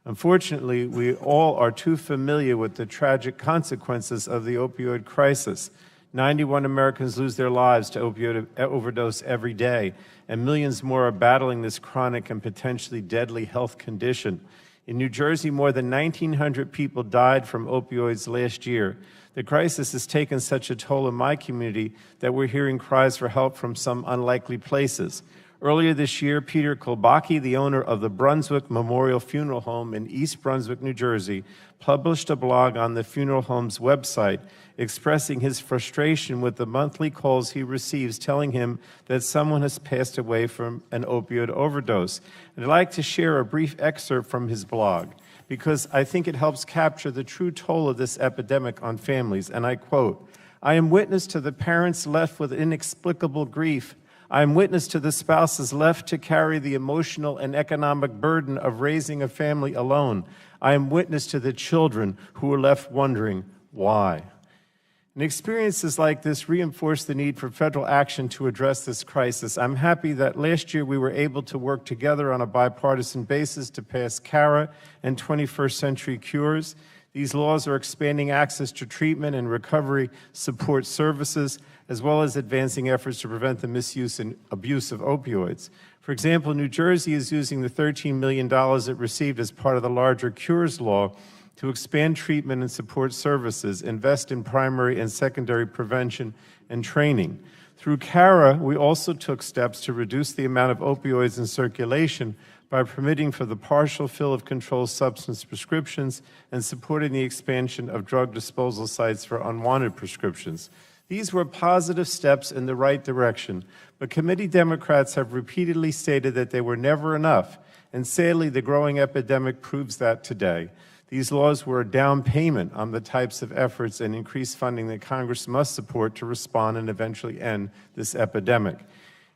Unfortunately, we all are too familiar with the tragic consequences of the opioid crisis. 91 Americans lose their lives to opioid overdose every day, and millions more are battling this chronic and potentially deadly health condition. In New Jersey, more than 1,900 people died from opioids last year. The crisis has taken such a toll in my community that we're hearing cries for help from some unlikely places. Earlier this year, Peter Kolbaki, the owner of the Brunswick Memorial Funeral Home in East Brunswick, New Jersey, published a blog on the funeral home's website expressing his frustration with the monthly calls he receives telling him that someone has passed away from an opioid overdose. And I'd like to share a brief excerpt from his blog because I think it helps capture the true toll of this epidemic on families. And I quote, "I am witness to the parents left with inexplicable grief. I am witness to the spouses left to carry the emotional and economic burden of raising a family alone. I am witness to the children who are left wondering why." And experiences like this reinforce the need for federal action to address this crisis. I'm happy that last year we were able to work together on a bipartisan basis to pass CARA and 21st Century Cures. These laws are expanding access to treatment and recovery support services, as well as advancing efforts to prevent the misuse and abuse of opioids. For example, New Jersey is using the $13 million it received as part of the larger Cures law to expand treatment and support services, invest in primary and secondary prevention and training. Through CARA, we also took steps to reduce the amount of opioids in circulation by permitting for the partial fill of controlled substance prescriptions and supporting the expansion of drug disposal sites for unwanted prescriptions. These were positive steps in the right direction, but committee Democrats have repeatedly stated that they were never enough, and sadly, the growing epidemic proves that today. These laws were a down payment on the types of efforts and increased funding that Congress must support to respond and eventually end this epidemic.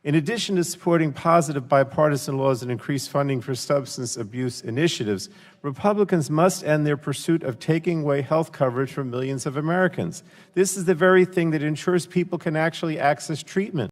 In addition to supporting positive bipartisan laws and increased funding for substance abuse initiatives, Republicans must end their pursuit of taking away health coverage from millions of Americans. This is the very thing that ensures people can actually access treatment.